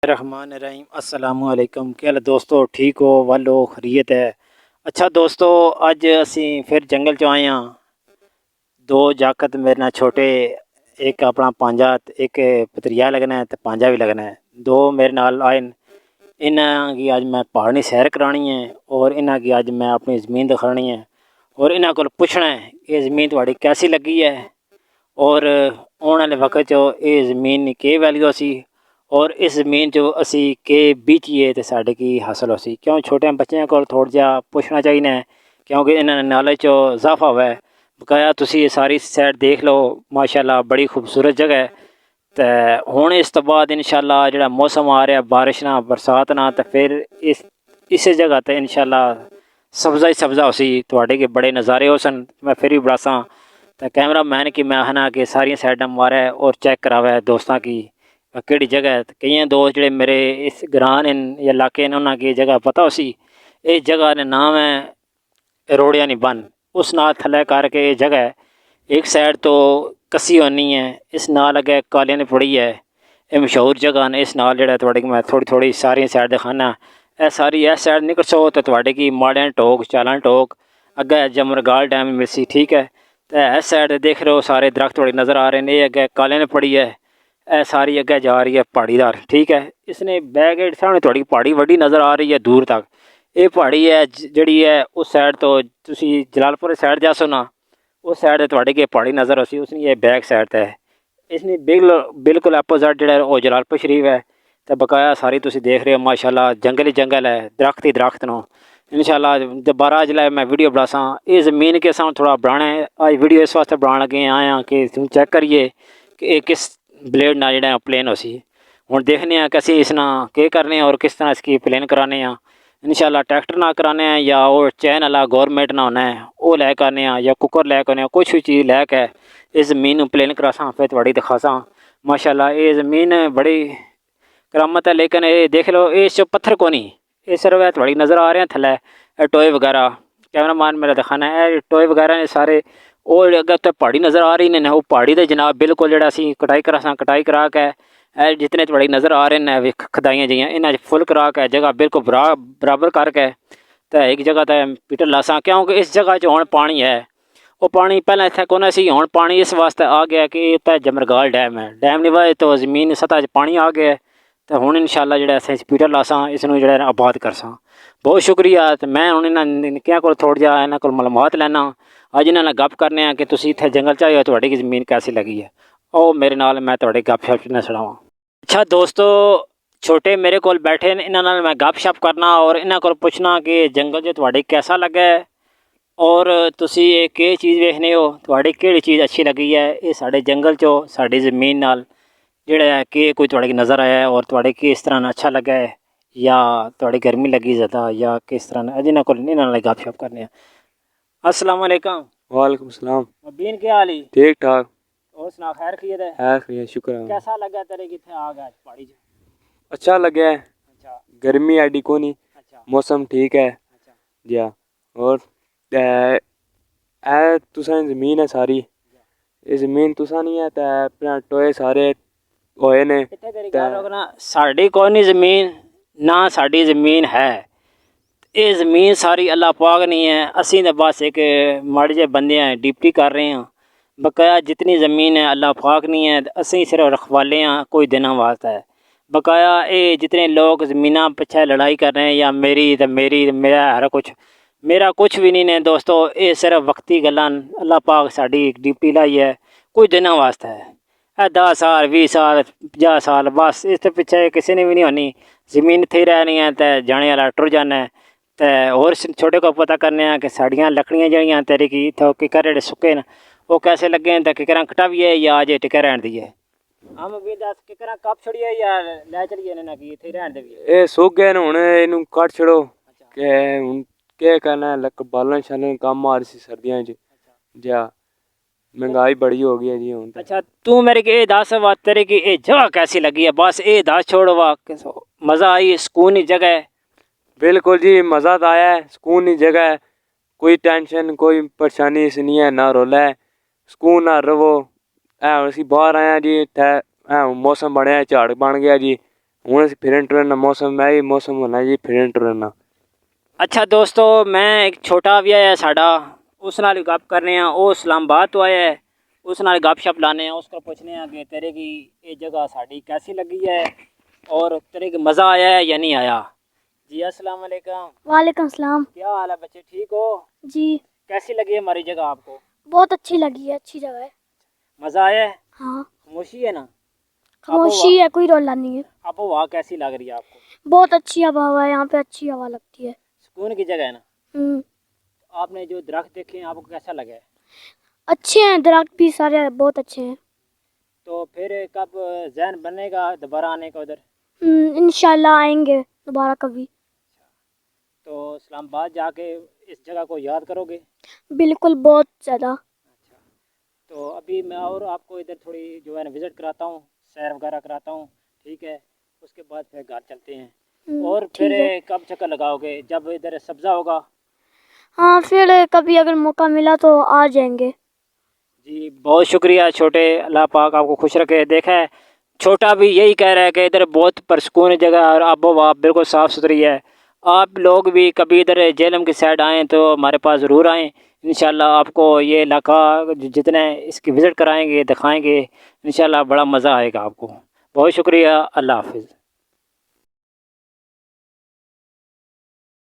रहमान रहीम अस्सलाम वालेकुम। क्या हाल है दोस्तों, ठीक हो? वालो खरीयत है। अच्छा दोस्तों, अज असी फिर जंगल चो आए हाँ। दो जाकत मेरे नाल छोटे, एक अपना पांजा ते एक भतरिया लगना है, ते पांजा भी लगना है। दो मेरे नाल आए न। इन्हां की अज मैं पहाड़ी सैर करानी है और इन्हां की अज मैं अपनी ज़मीन दिखानी है और इन्हां कोल पुछना है ये ज़मीन तुहाड़ी कैसी लगी है और आने वाले वक्त चो ये ज़मीन की वैल्यू सी और इस ज़मीन चो असी के बीचिए तो साढ़े की हासिल हो सी। क्यों छोटे बच्चों को थोड़ा जहा पुछना चाहिए क्योंकि इन्होंने नॉलेज चो इजाफा हुआ है। बकाया तुसी ये सारी साइड देख लो, माशाल्लाह बड़ी खूबसूरत जगह है। तो हुण इस तो बाद इंशाल्लाह जो मौसम आ रहा बारिश ना बरसात ना, तो फिर इस जगह तो इंशाल्लाह सब्ज़ा ही सब्ज़ा हो सी, थोड़े के बड़े नज़ारे हो सन। मैं फिर भी बड़ासा तो कैमरा मैन की मैं आखना कि सारिया साइडां मारै और चेक करावे दोस्तों की केड़ी जगह है। कई दोस्त जो मेरे इस ग्रां या इलाके ने उन्होंने जगह पता हो सी। इस जगह का नाम है रोड़िया नी बन। उस नाल थले करके ये जगह है। एक साइड तो कसी होनी है, इस नाल अगे कालिया ने पड़ी है। ये मशहूर जगह ने। इस नाल जो थोड़े मैं थोड़ी थोड़ी सारी साइड दिखाना। यह सारी इस साइड निकल सो तो थोड़े की माड़ियां टोक चालां टोक अगे जमरगाल डैम मिलसी, ठीक है। तो इस साइड देख रहे हो सारे दरख्त थोड़ी नज़र आ रहे हैं। ये अगे काले ने पड़ी है, यह सारी अगे जा रही है पहाड़ीदार, ठीक है। इसने बैक सामने थोड़ी पहाड़ी वड्डी नज़र आ रही है दूर तक। ये पहाड़ी है जी है उस साइड तो तुसी जलालपुर साइड जासो ना, उस साइड थोड़े के पहाड़ी नज़र हो सी। उसने ये बैक साइड है। इसने बिल्कुल अपोजिट जो वो जलालपुर शरीफ है। तो बकाया सारी तुसी देख रहे हो माशाल्लाह जंगल ही जंगल है, दरख्त ही दरख्त नो। इंशाल्लाह दोबारा जिला मैं वीडियो बनासा ये ज़मीन के साथ थोड़ा बनाना है। आज वीडियो इस वास्ते बनाने लगे आया कि तुम चेक करिए कि ये किस ब्लेड ना जो प्लेन हो सी। हुण देखने कि असी इसना के करने और किस तरह इसकी प्लेन कराने। इंशाल्लाह ट्रैक्टर ना कराने या वो चैन वाला गौरमेंट ना होना है वो लै करने या कुकर लै करने कुछ भी चीज़ लैके इस ज़मीन प्लेन करासा फिर थोड़ी दिखासा। माशाल्लाह ये ज़मीन बड़ी करामत है। लेकिन ये देख लो इस पत्थर को नहीं, ये सिर्फ है थोड़ी नज़र आ रहे हैं थले टोए वगैरह। कैमरा मैन मेरा दिखाना है टोए वगैरह ने सारे और अगर तो पहाड़ी नज़र आ रही ने वो पहाड़ी तो जनाब बिल्कुल जो असी कटाई करा कटाई करा के जितने थोड़ी नज़र आ रहे हैं खदाइयाँ जियाँ इन्हें फुल करा के जगह बिल्कुल बराबर करके तो एक जगह तो पीटर लासा। क्योंकि इस जगह जो हुण पानी है वो पानी पहले इतने कौन सी, हुण पानी इस वास्ते आ गया कि इतना जमरगाल डैम है। डैम नहीं वाए तो ज़मीन सतह पानी आ गया। तो हुण इंशाल्लाह जो अस पीटर लासा इसनों जो आबाद करसा। बहुत शुक्रिया। तो मैं हुण इन्हां निक्कियां कोल थोड़ा जिहा इन्हां कोल मालूमात लैना। अज इन्हां नाल गप करने कि तुसीं इत्थे जंगल च आए हो, तुहाडी की ज़मीन कैसी लगी है। ओ मेरे नाल मैं तुहाडे गप शप न छड़ावां। अच्छा दोस्तों, छोटे मेरे कोल बैठे ने, इन्हां नाल मैं गप शप करना और इन्हां कोल पुछना कि जंगल जो तुहाडे कैसा लगा है और तुसी ये के चीज़ वेखने हो, तुहाडे केड़ी चीज़ अच्छी लगी है। ये साडे जंगल चो साडी ज़मीन नाल जेड़ा कि कोई तुहाडे नज़र आया है और तुहाडे किस तरह अच्छा लगा है या तुहाडी गर्मी लगी ज़्यादा या किस तरह। अज इन्हां कोल इन्हां नाल गप शप करने। अस्सलाम वालेकुम। वालेकुम सलाम। मबीन क्या हाल है? ठीक ठाक। और सुना खैर खैरियत है? खैर खैरियत शुक्र है। कैसा लगा तेरे किथे आ गया पहाड़ी च? अच्छा लगे। अच्छा गर्मी एडी कोनी, अच्छा मौसम ठीक है अच्छा जिया। और ए तुसां दी ज़मीन है सारी, ये ज़मीन तुसां नहीं है ते अपना टोए सारे होए ने। इत्थे तेरी गल रोकना, साडी कोई नहीं ज़मीन ना साडी ज़मीन है। ये ज़मीन सारी अल्लाह पाक नहीं है। असी तो बस एक माड़े जे बंदे हैं, डिप्टी कर रहे हैं। बकाया जितनी ज़मीन है अल्लाह पाक नहीं है, असी सिर्फ रखवाले हैं कोई दिनों वास्ते है। बकाया ये जितने लोग ज़मीना पिछे लड़ाई कर रहे हैं या मेरी तो मेरा हर कुछ मेरा कुछ भी नहीं है दोस्तों। ये सिर्फ वक्ती गल्लां अल्लाह पाक साड़ी डिप्टी लाई है कुछ दिनों वास्ते है। 10 साल 20 साल 50 साल बस इस पिछे किसी ने भी नहीं होनी। ज़मीन इत्थे ही रहनी है तो जाने वाला टुर जाना है। तो होर छोटे को पता करने कि साड़ियाँ लकड़ियाँ जड़ियाँ तेरे की इतों किकर जेह्ड़े सुक्के न वो कैसे लगे तो किकर कटाविए या अजे टिके रहन दिए। हम भी दस किकर कप छड़िए या लै चलिए ना कि इत्थे रहन देविए। ये सुक गए न हुण इनू कट छड़ो के हुण के करना लक बालन शालन काम आ रही सी सर्दियां च जिया महंगाई बड़ी हो गई है जी हुण। अच्छा तू मेरे के दस बात तेरे की ये जगह कैसी लगी है, बस ये दस छोड़ वा मज़ा आई सुकूनी जगह है। बिल्कुल जी मज़ा तो आया है, सुकून की जगह है, कोई टेंशन कोई परेशानी इस नहीं है, ना रोला है, सुकून ना रवो। है असी बाहर आए जी इत्थे मौसम बनया झाड़ बन गया जी, ہوں اسی پھرن ٹرن موسم میں موسم ہونا جی پھرن ٹرن. اچھا دوستو میں ایک چھوٹا بھی ہے ساڈا اس نال گپ کرنے ہیں. وہ اسلام آباد تو آیا ہے, اس نال گپ شپ لانے ہیں, اس کو پوچھنے ہیں کہ تیرے کی یہ جگہ ساڈی کیسی لگی ہے اور تیرے کو مزہ آیا ہے یا نہیں آیا. جی السلام علیکم. وعلیکم السلام. کیا حال ہے بچے, ٹھیک ہو؟ جی کیسی لگی ہے ہماری جگہ آپ کو؟ بہت اچھی لگی ہے, اچھی جگہ ہے. مزہ آیا ہے؟ ہاں خاموشی ہے نا؟ خاموشی ہے, کوئی رولا نہیں ہے. آپ وہاں کیسی لگ رہی ہے آپ کو؟ بہت اچھی ہوا ہے یہاں پہ, اچھی ہوا لگتی ہے. سکون کی جگہ ہے نا؟ ہوں آپ نے جو درخت دیکھے ہیں آپ کو کیسا لگا ہے؟ اچھے ہیں درخت بھی سارے, بہت اچھے ہیں. تو پھر کب ذہن بنے گا دوبارہ آنے کا ادھر؟ انشاءاللہ آئیں گے دوبارہ کبھی. تو اسلام آباد جا کے اس جگہ کو یاد کرو گے؟ بالکل, بہت زیادہ. اچھا, تو ابھی میں اور آپ کو ادھر تھوڑی جو ہے نا وزٹ کراتا ہوں, سیر وغیرہ کراتا ہوں, ٹھیک ہے؟ اس کے بعد پھر گھر چلتے ہیں. اور پھر ٹھیک ہے. کب چکر لگاؤ گے جب ادھر سبزہ ہوگا؟ ہاں پھر کبھی اگر موقع ملا تو آ جائیں گے. جی بہت شکریہ چھوٹے, اللہ پاک آپ کو خوش رکھے. دیکھا ہے چھوٹا بھی یہی کہہ رہا ہے کہ ادھر بہت پرسکون جگہ ہے اور آب و ہوا بالکل صاف ستھری ہے. آپ لوگ بھی کبھی ادھر جہلم کی سائڈ آئیں تو ہمارے پاس ضرور آئیں. انشاءاللہ آپ کو یہ علاقہ جتنے اس کی وزٹ کرائیں گے دکھائیں گے, انشاءاللہ بڑا مزہ آئے گا آپ کو. بہت شکریہ, اللہ حافظ.